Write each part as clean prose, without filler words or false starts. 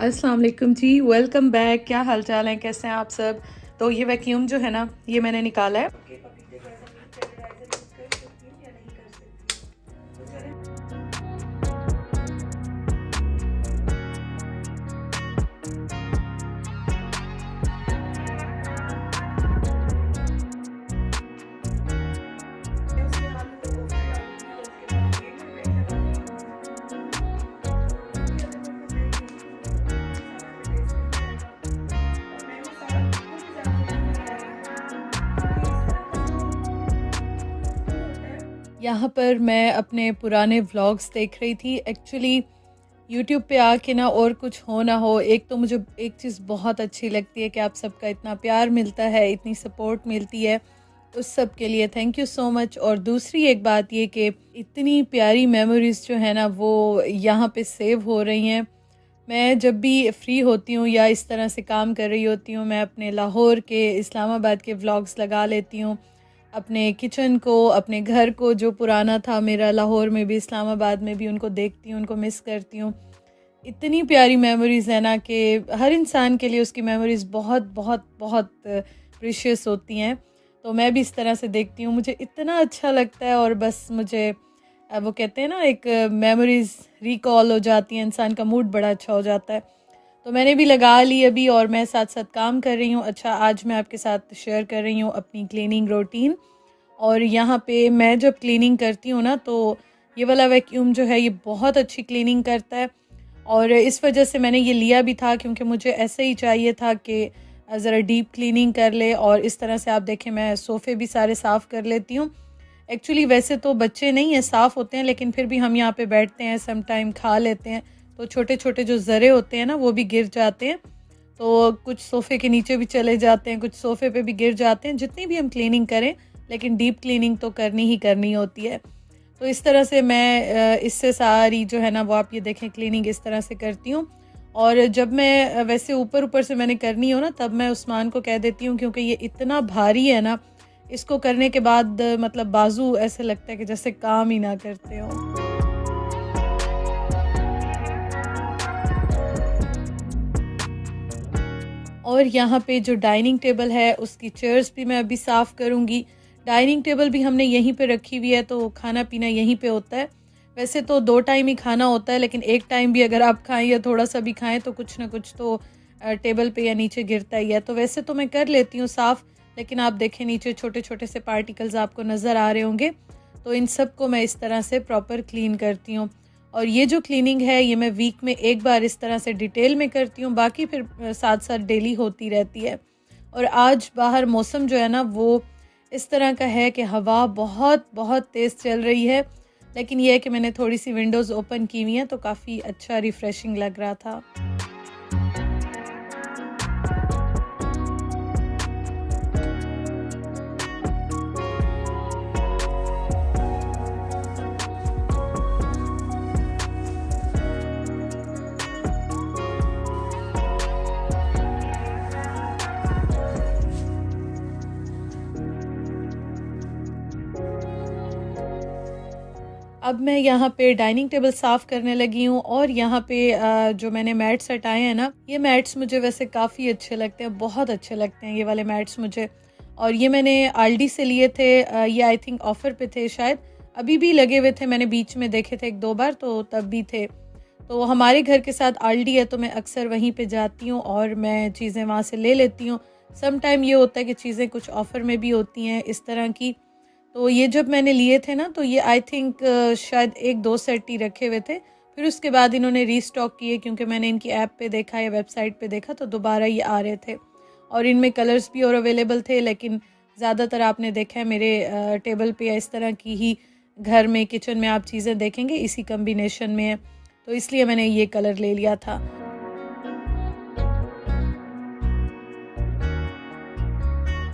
अस्सलाम वालेकुम जी, welcome back. क्या हाल चाल है, कैसे हैं आप सब। तो ये वैक्यूम जो है ना, ये मैंने निकाला है। यहाँ पर मैं अपने पुराने व्लॉग्स देख रही थी। एक्चुअली यूट्यूब पे आके ना और कुछ हो ना हो, एक तो मुझे एक चीज़ बहुत अच्छी लगती है कि आप सबका इतना प्यार मिलता है, इतनी सपोर्ट मिलती है, उस सब के लिए थैंक यू सो मच। और दूसरी एक बात ये कि इतनी प्यारी मेमोरीज़ जो है ना वो यहाँ पे सेव हो रही हैं। मैं जब भी फ्री होती हूँ या इस तरह से काम कर रही होती हूँ, मैं अपने लाहौर के, इस्लामाबाद के व्लॉग्स लगा लेती हूँ। अपने किचन को, अपने घर को जो पुराना था मेरा लाहौर में भी, इस्लामाबाद में भी, उनको देखती हूँ, उनको मिस करती हूँ। इतनी प्यारी मेमोरीज़ है ना कि हर इंसान के लिए उसकी मेमोरीज़ बहुत बहुत बहुत प्रीशियस होती हैं। तो मैं भी इस तरह से देखती हूँ, मुझे इतना अच्छा लगता है। और बस मुझे वो कहते हैं ना, एक मेमोरीज़ रिकॉल हो जाती हैं, इंसान का मूड बड़ा अच्छा हो जाता है। तो मैंने भी लगा ली अभी और मैं साथ साथ काम कर रही हूँ। अच्छा, आज मैं आपके साथ शेयर कर रही हूँ अपनी क्लीनिंग रूटीन। और यहाँ पे मैं जब क्लीनिंग करती हूँ ना, तो ये वाला वैक्यूम जो है ये बहुत अच्छी क्लीनिंग करता है। और इस वजह से मैंने ये लिया भी था, क्योंकि मुझे ऐसे ही चाहिए था कि ज़रा डीप क्लीनिंग कर ले। और इस तरह से आप देखें, मैं सोफ़े भी सारे साफ़ कर लेती हूँ। एक्चुअली वैसे तो बच्चे नहीं हैं, साफ़ होते हैं, लेकिन फिर भी हम यहाँ पे बैठते हैं, सम टाइम खा लेते हैं, तो छोटे छोटे जो ज़रे होते हैं ना वो भी गिर जाते हैं। तो कुछ सोफ़े के नीचे भी चले जाते हैं, कुछ सोफ़े पे भी गिर जाते हैं। जितनी भी हम क्लीनिंग करें, लेकिन डीप क्लीनिंग तो करनी ही करनी होती है। तो इस तरह से मैं इससे सारी जो है ना वो आप ये देखें क्लीनिंग इस तरह से करती हूँ। और जब मैं वैसे ऊपर ऊपर से मैंने करनी हो ना, तब मैं उस्मान को कह देती हूँ, क्योंकि ये इतना भारी है ना, इसको करने के बाद मतलब बाजू ऐसे लगता है कि जैसे काम ही ना करते हो। और यहाँ पे जो डाइनिंग टेबल है उसकी चेयर्स भी मैं अभी साफ़ करूँगी। डाइनिंग टेबल भी हमने यहीं पे रखी हुई है, तो खाना पीना यहीं पे होता है। वैसे तो 2 टाइम ही खाना होता है, लेकिन एक टाइम भी अगर आप खाएँ या थोड़ा-सा भी खाएँ तो कुछ ना कुछ तो टेबल पे या नीचे गिरता ही है। तो वैसे तो मैं कर लेती हूँ साफ़, लेकिन आप देखें नीचे छोटे-छोटे से पार्टिकल्स आपको नज़र आ रहे होंगे। तो इन सब को मैं इस तरह से प्रॉपर क्लीन करती हूँ। और ये जो क्लीनिंग है ये मैं वीक में एक बार इस तरह से डिटेल में करती हूँ, बाकी फिर साथ साथ डेली होती रहती है। और आज बाहर मौसम जो है ना वो इस तरह का है कि हवा बहुत बहुत तेज़ चल रही है, लेकिन यह है कि मैंने थोड़ी सी विंडोज़ ओपन की हुई हैं, तो काफ़ी अच्छा रिफ़्रेशिंग लग रहा था। अब मैं यहाँ पे डाइनिंग टेबल साफ़ करने लगी हूँ। और यहाँ पे जो मैंने मैट्स हटाए हैं ना, ये मैट्स मुझे वैसे काफ़ी अच्छे लगते हैं, बहुत अच्छे लगते हैं ये वाले मैट्स मुझे। और ये मैंने आल्डी से लिए थे, ये आई थिंक ऑफ़र पे थे शायद, अभी भी लगे हुए थे, मैंने बीच में देखे थे 1-2 बार, तो तब भी थे। तो हमारे घर के साथ आल्डी है, तो मैं अक्सर वहीं पे जाती हूँ और मैं चीज़ें वहाँ से ले लेती हूँ। सम टाइम ये होता है कि चीज़ें कुछ ऑफ़र में भी होती हैं इस तरह की। तो ये जब मैंने लिए थे ना, तो ये आई थिंक शायद 1-2 सेट ही रखे हुए थे। फिर उसके बाद इन्होंने रीस्टॉक किए, क्योंकि मैंने इनकी ऐप पे देखा या वेबसाइट पे देखा, तो दोबारा ये आ रहे थे। और इनमें कलर्स भी और अवेलेबल थे, लेकिन ज़्यादातर आपने देखा है मेरे टेबल पे या इस तरह की ही घर में, किचन में आप चीज़ें देखेंगे इसी कॉम्बिनेशन में है। तो इसलिए मैंने ये कलर ले लिया था।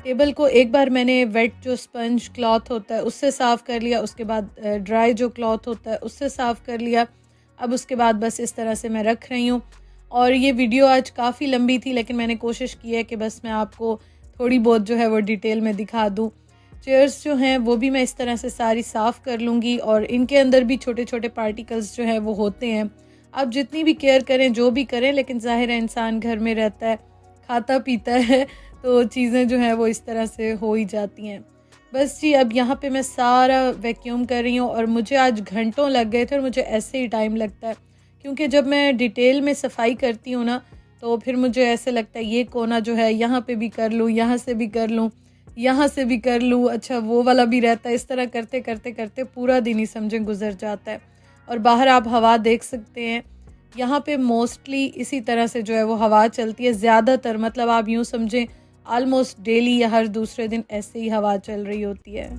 टेबल को एक बार मैंने वेट जो स्पंज क्लॉथ होता है उससे साफ़ कर लिया, उसके बाद ड्राई जो क्लॉथ होता है उससे साफ़ कर लिया। अब उसके बाद बस इस तरह से मैं रख रही हूँ। और ये वीडियो आज काफ़ी लंबी थी, लेकिन मैंने कोशिश की है कि बस मैं आपको थोड़ी बहुत जो है वो डिटेल में दिखा दूँ। चेयर्स जो हैं वो भी मैं इस तरह से सारी साफ़ कर लूँगी, और इनके अंदर भी छोटे छोटे पार्टिकल्स जो हैं वो होते हैं। आप जितनी भी केयर करें, जो भी करें, लेकिन ज़ाहिर है इंसान घर में रहता है, खाता पीता है, तो चीज़ें जो हैं वो इस तरह से हो ही जाती हैं। बस जी, अब यहाँ पे मैं सारा वैक्यूम कर रही हूँ और मुझे आज घंटों लग गए थे और मुझे ऐसे ही टाइम लगता है, क्योंकि जब मैं डिटेल में सफाई करती हूँ ना, तो फिर मुझे ऐसे लगता है ये कोना जो है यहाँ पे भी कर लूँ, यहाँ से भी कर लूँ, यहाँ से भी कर लूँ, अच्छा वो वाला भी रहता है। इस तरह करते करते करते पूरा दिन ही समझें गुजर जाता है। और बाहर आप हवा देख सकते हैं, यहाँ पे मोस्टली इसी तरह से जो है वो हवा चलती है ज़्यादातर, मतलब आप यूँ समझें ऑलमोस्ट डेली या हर दूसरे दिन ऐसे ही हवा चल रही होती है।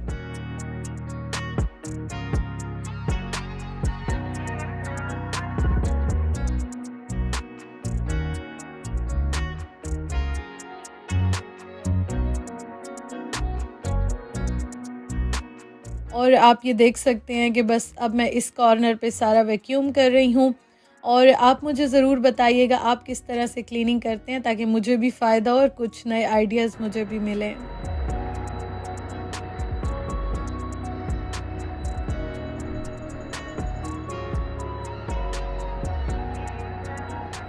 और आप ये देख सकते हैं कि बस अब मैं इस कॉर्नर पे सारा वैक्यूम कर रही हूँ। और आप मुझे ज़रूर बताइएगा आप किस तरह से क्लीनिंग करते हैं, ताकि मुझे भी फ़ायदा हो और कुछ नए आइडियाज़ मुझे भी मिलें।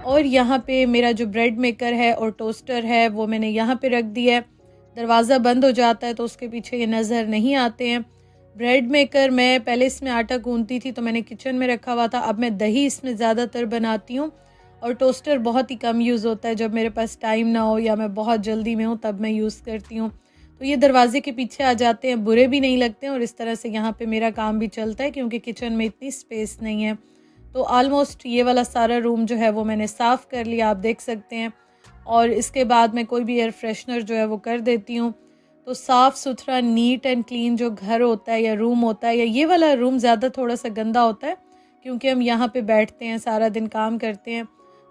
और यहाँ पे मेरा जो ब्रेड मेकर है और टोस्टर है वो मैंने यहाँ पे रख दिया है। दरवाज़ा बंद हो जाता है तो उसके पीछे ये नज़र नहीं आते हैं। ब्रेड मेकर मैं पहले इसमें आटा गूँथती थी तो मैंने किचन में रखा हुआ था, अब मैं दही इसमें ज़्यादातर बनाती हूँ। और टोस्टर बहुत ही कम यूज़ होता है, जब मेरे पास टाइम ना हो या मैं बहुत जल्दी में हूँ तब मैं यूज़ करती हूँ। तो ये दरवाज़े के पीछे आ जाते हैं, बुरे भी नहीं लगते हैं और इस तरह से यहाँ पे मेरा काम भी चलता है, क्योंकि किचन में इतनी स्पेस नहीं है। तो ऑलमोस्ट ये वाला सारा रूम जो है वो मैंने साफ़ कर लिया, आप देख सकते हैं। और इसके बाद मैं कोई भी एयर फ्रेशनर जो है वो कर देती हूँ। तो साफ़ सुथरा नीट एंड क्लीन जो घर होता है या रूम होता है, या ये वाला रूम ज़्यादा थोड़ा सा गंदा होता है, क्योंकि हम यहाँ पे बैठते हैं सारा दिन काम करते हैं।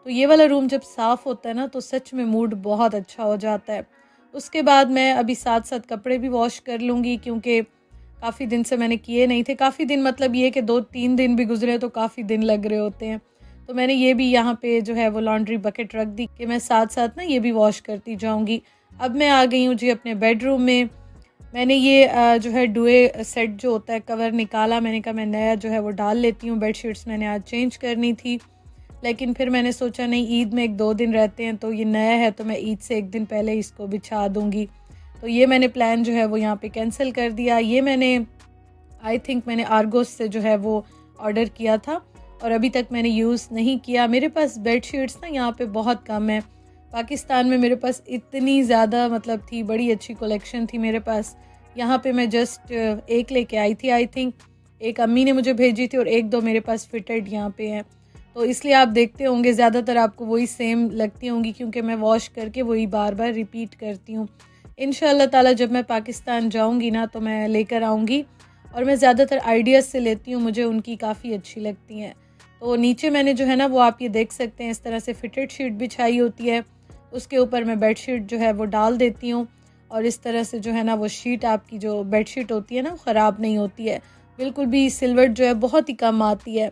तो ये वाला रूम जब साफ़ होता है ना तो सच में मूड बहुत अच्छा हो जाता है। उसके बाद मैं अभी साथ साथ कपड़े भी वॉश कर लूँगी, क्योंकि काफ़ी दिन से मैंने किए नहीं थे। काफ़ी दिन मतलब ये कि 2-3 दिन भी गुज़रे तो काफ़ी दिन लग रहे होते हैं। तो मैंने ये भी यहाँ पे जो है वो लॉन्ड्री बकेट रख दी कि मैं साथ-साथ ना ये भी वॉश करती जाऊँगी। अब मैं आ गई हूँ जी अपने बेडरूम में। मैंने ये जो है डुए सेट जो होता है कवर निकाला, मैंने कहा मैं नया जो है वो डाल लेती हूँ। बेडशीट्स मैंने आज चेंज करनी थी, लेकिन फिर मैंने सोचा नहीं, ईद में 1-2 दिन रहते हैं तो ये नया है तो मैं ईद से 1 दिन पहले इसको बिछा दूँगी। तो ये मैंने प्लान जो है वो यहाँ पे कैंसिल कर दिया। ये मैंने आई थिंक मैंने आर्गोस से जो है वो ऑर्डर किया था और अभी तक मैंने यूज़ नहीं किया। मेरे पास बेडशीट्स ना यहाँ पे बहुत कम है। पाकिस्तान में मेरे पास इतनी ज़्यादा मतलब थी, बड़ी अच्छी कलेक्शन थी मेरे पास। यहाँ पे मैं जस्ट एक लेके आई थी आई थिंक। एक अम्मी ने मुझे भेजी थी और 1-2 मेरे पास फिटेड यहाँ पे हैं। तो इसलिए आप देखते होंगे ज़्यादातर आपको वही सेम लगती होंगी, क्योंकि मैं वॉश करके वही बार-बार रिपीट करती हूँ। इंशाअल्लाह ताला जब मैं पाकिस्तान जाऊँगी ना तो मैं लेकर आऊँगी। और मैं ज़्यादातर आइडियाज़ से लेती हूँ, मुझे उनकी काफ़ी अच्छी लगती हैं। तो नीचे मैंने जो है ना वो आप ये देख सकते हैं इस तरह से फिटेड शीट बिछाई होती है। उसके ऊपर मैं बेडशीट जो है वो डाल देती हूँ और इस तरह से जो है ना वो शीट, आपकी जो बेडशीट होती है ना, वो ख़राब नहीं होती है। बिल्कुल भी सिलवट जो है बहुत ही कम आती है।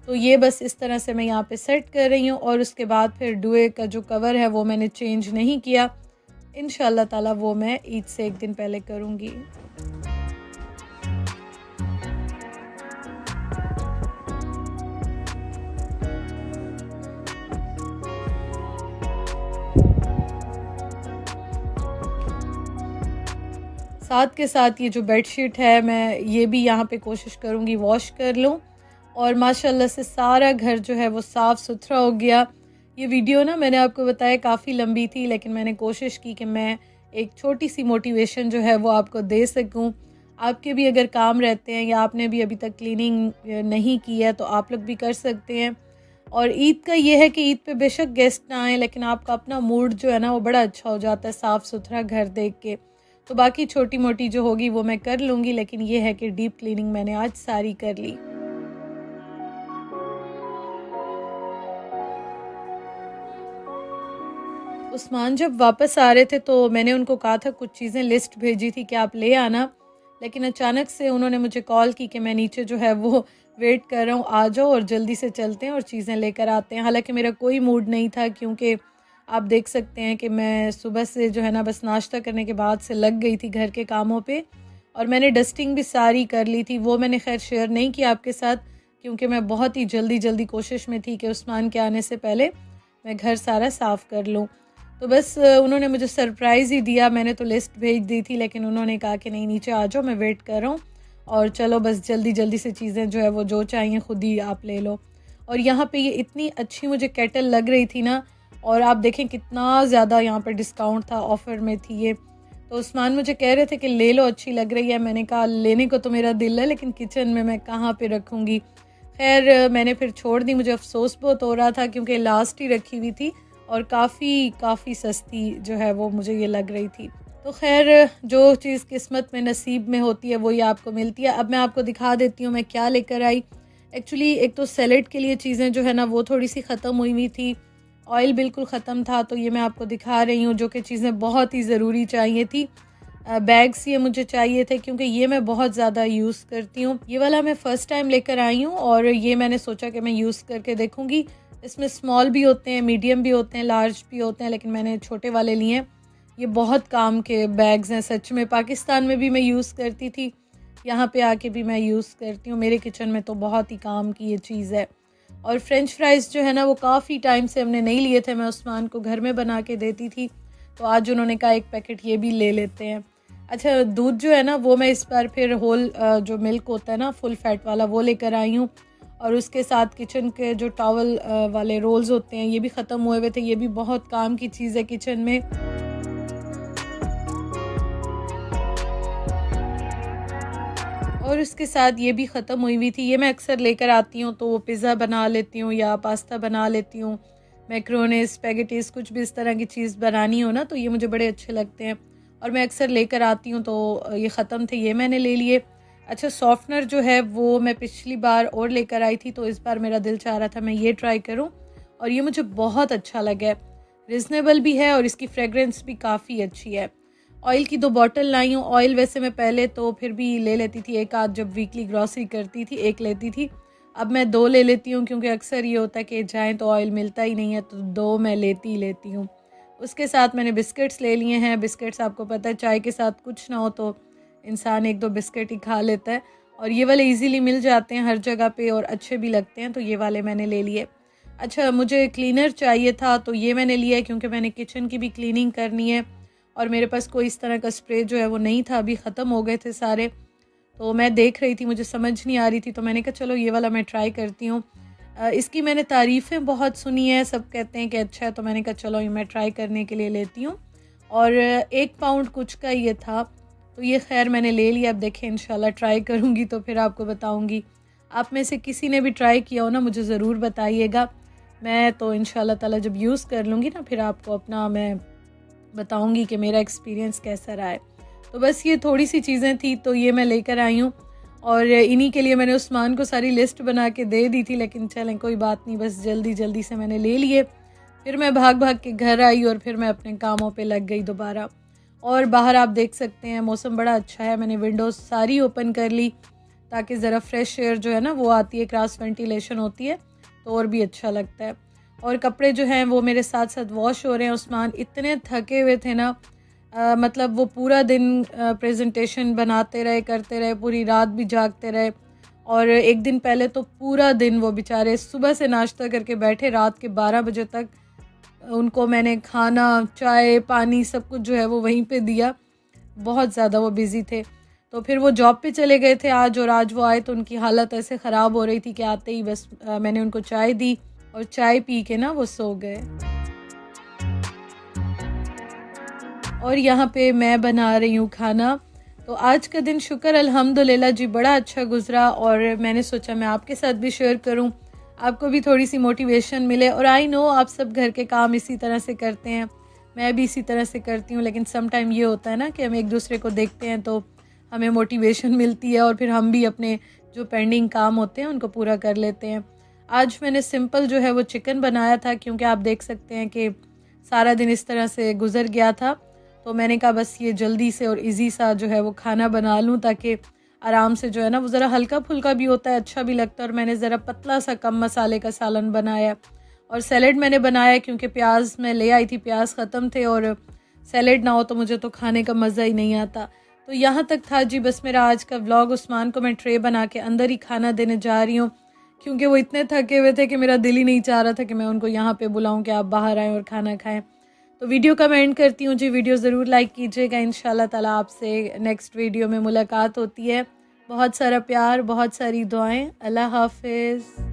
तो ये बस इस तरह से मैं यहाँ पे सेट कर रही हूँ और उसके बाद फिर डुए का जो कवर है वो मैंने चेंज नहीं किया। इंशाअल्लाह ताला वो मैं ईद से 1 दिन पहले करूँगी। साथ के साथ ये जो बेडशीट है मैं ये भी यहाँ पे कोशिश करूँगी वॉश कर लूँ। और माशाल्लाह से सारा घर जो है वो साफ़ सुथरा हो गया। ये वीडियो ना मैंने आपको बताया काफ़ी लंबी थी, लेकिन मैंने कोशिश की कि मैं एक छोटी सी मोटिवेशन जो है वो आपको दे सकूँ। आपके भी अगर काम रहते हैं या आपने भी अभी तक क्लीनिंग नहीं की है तो आप लोग भी कर सकते हैं। और ईद का ये है कि ईद पे बेशक गेस्ट ना आएँ, लेकिन आपका अपना मूड जो है ना वो बड़ा अच्छा हो जाता है साफ़ सुथरा घर देख के। तो बाकी छोटी-मोटी जो होगी वो मैं कर लूँगी, लेकिन ये है कि डीप क्लीनिंग मैंने आज सारी कर ली। उस्मान जब वापस आ रहे थे तो मैंने उनको कहा था, कुछ चीज़ें लिस्ट भेजी थी कि आप ले आना, लेकिन अचानक से उन्होंने मुझे कॉल की कि मैं नीचे जो है वो वेट कर रहा हूँ, आ जाओ और जल्दी से चलते हैं और चीज़ें लेकर आते हैं। हालाँकि मेरा कोई मूड नहीं था, क्योंकि आप देख सकते हैं कि मैं सुबह से जो है ना बस नाश्ता करने के बाद से लग गई थी घर के कामों पे। और मैंने डस्टिंग भी सारी कर ली थी, वो मैंने खैर शेयर नहीं किया आपके साथ। क्योंकि मैं बहुत ही जल्दी कोशिश में थी कि उस्मान के आने से पहले मैं घर सारा साफ़ कर लूँ। तो बस उन्होंने मुझे सरप्राइज़ ही दिया। मैंने तो लिस्ट भेज दी थी, लेकिन उन्होंने कहा कि नहीं, नीचे आ जाओ, मैं वेट कर रहा हूँ और चलो बस जल्दी से चीज़ें जो है वो जो चाहिए ख़ुद ही आप ले लो। और यहाँ पे ये इतनी अच्छी मुझे केटल लग रही थी ना, और आप देखें कितना ज़्यादा यहाँ पर डिस्काउंट था, ऑफ़र में थी ये। तो उस्मान मुझे कह रहे थे कि ले लो, अच्छी लग रही है। मैंने कहा लेने को तो मेरा दिल है, लेकिन किचन में मैं कहाँ पे रखूँगी। खैर मैंने फिर छोड़ दी। मुझे अफ़सोस बहुत हो रहा था क्योंकि लास्ट ही रखी हुई थी और काफ़ी सस्ती जो है वो मुझे ये लग रही थी। तो खैर जो चीज़ किस्मत में नसीब में होती है वही आपको मिलती है। अब मैं आपको दिखा देती हूँ मैं क्या लेकर आई। एक्चुअली एक तो सैलेड के लिए चीज़ें जो है ना वो थोड़ी सी ख़त्म हुई थी, ऑयल बिल्कुल ख़त्म था, तो ये मैं आपको दिखा रही हूँ जो कि चीज़ें बहुत ही ज़रूरी चाहिए थी। बैग्स ये मुझे चाहिए थे क्योंकि ये मैं बहुत ज़्यादा यूज़ करती हूँ। ये वाला मैं फ़र्स्ट टाइम लेकर आई हूँ और ये मैंने सोचा कि मैं यूज़ करके देखूँगी। इसमें स्मॉल भी होते हैं, मीडियम भी होते हैं, लार्ज भी होते हैं, लेकिन मैंने छोटे वाले लिए हैं। ये बहुत काम के बैग्स हैं सच में। पाकिस्तान में भी मैं यूज़ करती थी, यहाँ पे आके भी मैं यूज़ करती हूँ। मेरे किचन में तो बहुत ही काम की ये चीज़ है। और फ्रेंच फ्राइज़ जो है ना वो काफ़ी टाइम से हमने नहीं लिए थे, मैं उस्मान को घर में बना के देती थी, तो आज उन्होंने कहा एक पैकेट ये भी ले लेते हैं। अच्छा, दूध जो है ना वो मैं इस बार फिर होल जो मिल्क होता है ना फुल फैट वाला वो लेकर आई हूँ। और उसके साथ किचन के जो टॉवल वाले रोल्स होते हैं ये भी ख़त्म हुए थे, ये भी बहुत काम की चीज़ है किचन में। और उसके साथ ये भी ख़त्म हुई थी, ये मैं अक्सर लेकर आती हूँ, तो पिज़्ज़ा बना लेती हूँ या पास्ता बना लेती हूँ, मैक्रोनी, स्पैगेटीज़, कुछ भी इस तरह की चीज़ बनानी हो ना तो ये मुझे बड़े अच्छे लगते हैं और मैं अक्सर लेकर आती हूँ। तो ये ख़त्म थे, ये मैंने ले लिए। अच्छा, सॉफ्टनर जो है वो मैं पिछली बार और लेकर आई थी, तो इस बार मेरा दिल चाह रहा था मैं ये ट्राई करूँ और ये मुझे बहुत अच्छा लगा है। रिज़नेबल भी है और इसकी फ्रेगरेंस भी काफ़ी अच्छी है। ऑयल की 2 बॉटल लाई हूँ। ऑयल वैसे मैं पहले तो फिर भी ले लेती थी, एक आध जब वीकली ग्रॉसरी करती थी 1 लेती थी। अब मैं 2 ले लेती हूँ क्योंकि अक्सर ये होता है कि जाएँ तो ऑयल मिलता ही नहीं है, तो 2 मैं लेती ही लेती हूँ। उसके साथ मैंने बिस्किट्स ले लिए हैं। बिस्किट्स आपको पता है चाय के साथ कुछ ना हो तो इंसान 1-2 बिस्किट ही खा लेता है और ये वाले ईज़िली मिल जाते हैं हर जगह पे और अच्छे भी लगते हैं, तो ये वाले मैंने ले लिए। अच्छा, मुझे क्लीनर चाहिए था तो ये मैंने लिया है क्योंकि मैंने किचन की भी क्लीनिंग करनी है और मेरे पास कोई इस तरह का स्प्रे जो है वो नहीं था, अभी ख़त्म हो गए थे सारे। तो मैं देख रही थी, मुझे समझ नहीं आ रही थी, तो मैंने कहा चलो ये वाला मैं ट्राई करती हूँ। इसकी मैंने तारीफ़ें बहुत सुनी है, सब कहते हैं कि अच्छा है, तो मैंने कहा चलो ये मैं ट्राई करने के लिए लेती हूँ। और 1 पाउंड कुछ का ये था, तो ये खैर मैंने ले लिया। अब देखें इंशाल्लाह ट्राई करूँगी तो फिर आपको बताऊँगी। आप में से किसी ने भी ट्राई किया हो ना मुझे ज़रूर बताइएगा। मैं तो इंशाल्लाह ताला जब यूज़ कर लूँगी ना फिर आपको अपना मैं बताऊँगी कि मेरा एक्सपीरियंस कैसा रहा है। तो बस ये थोड़ी सी चीज़ें थी तो ये मैं लेकर आई हूँ और इन्हीं के लिए मैंने उस्मान को सारी लिस्ट बना के दे दी थी, लेकिन चलें कोई बात नहीं, बस जल्दी से मैंने ले लिए। फिर मैं भाग के घर आई और फिर मैं अपने कामों पे लग गई दोबारा। और बाहर आप देख सकते हैं मौसम बड़ा अच्छा है, मैंने विंडोज़ सारी ओपन कर ली ताकि ज़रा फ्रेश एयर जो है ना वो आती है, क्रॉस वेंटिलेशन होती है तो और भी अच्छा लगता है। और कपड़े जो हैं वो मेरे साथ साथ वॉश हो रहे हैं। उस्मान इतने थके हुए थे ना, मतलब वो पूरा दिन प्रेजेंटेशन बनाते रहे, करते रहे, पूरी रात भी जागते रहे। और एक दिन पहले तो पूरा दिन वो बेचारे सुबह से नाश्ता करके बैठे, रात के 12 बजे तक उनको मैंने खाना, चाय, पानी सब कुछ जो है वो वहीं पे दिया। बहुत ज़्यादा वो बिज़ी थे। तो फिर वो जॉब पे चले गए थे आज और आज वो आए तो उनकी हालत ऐसे ख़राब हो रही थी कि आते ही बस मैंने उनको चाय दी और चाय पी के ना वो सो गए। और यहाँ पे मैं बना रही हूँ खाना। तो आज का दिन शुक्र अल्हम्दुलिल्लाह जी बड़ा अच्छा गुज़रा और मैंने सोचा मैं आपके साथ भी शेयर करूँ, आपको भी थोड़ी सी मोटिवेशन मिले। और आई नो आप सब घर के काम इसी तरह से करते हैं, मैं भी इसी तरह से करती हूँ, लेकिन सम टाइम ये होता है ना कि हम एक दूसरे को देखते हैं तो हमें मोटिवेशन मिलती है और फिर हम भी अपने जो पेंडिंग काम होते हैं उनको पूरा कर लेते हैं। आज मैंने सिंपल जो है वो चिकन बनाया था क्योंकि आप देख सकते हैं कि सारा दिन इस तरह से गुज़र गया था, तो मैंने कहा बस ये जल्दी से और इजी सा जो है वो खाना बना लूँ ताकि आराम से जो है ना वो ज़रा हल्का फुल्का भी होता है, अच्छा भी लगता है। और मैंने ज़रा पतला सा कम मसाले का सालन बनाया और सैलेड मैंने बनाया क्योंकि प्याज मैं ले आई थी, प्याज ख़त्म थे और सैलेड ना हो तो मुझे तो खाने का मज़ा ही नहीं आता। तो यहाँ तक था जी बस मेरा आज का व्लॉग। उस्मान को मैं ट्रे बना के अंदर ही खाना देने जा रही हूँ क्योंकि वो इतने थके हुए थे कि मेरा दिल ही नहीं चाह रहा था कि मैं उनको यहाँ पे बुलाऊं कि आप बाहर आएँ और खाना खाएं। तो वीडियो का मैं एंड करती हूँ जी। वीडियो ज़रूर लाइक कीजिएगा। इंशाल्लाह ताला आपसे नेक्स्ट वीडियो में मुलाकात होती है। बहुत सारा प्यार, बहुत सारी दुआएं। अल्लाह हाफिज़।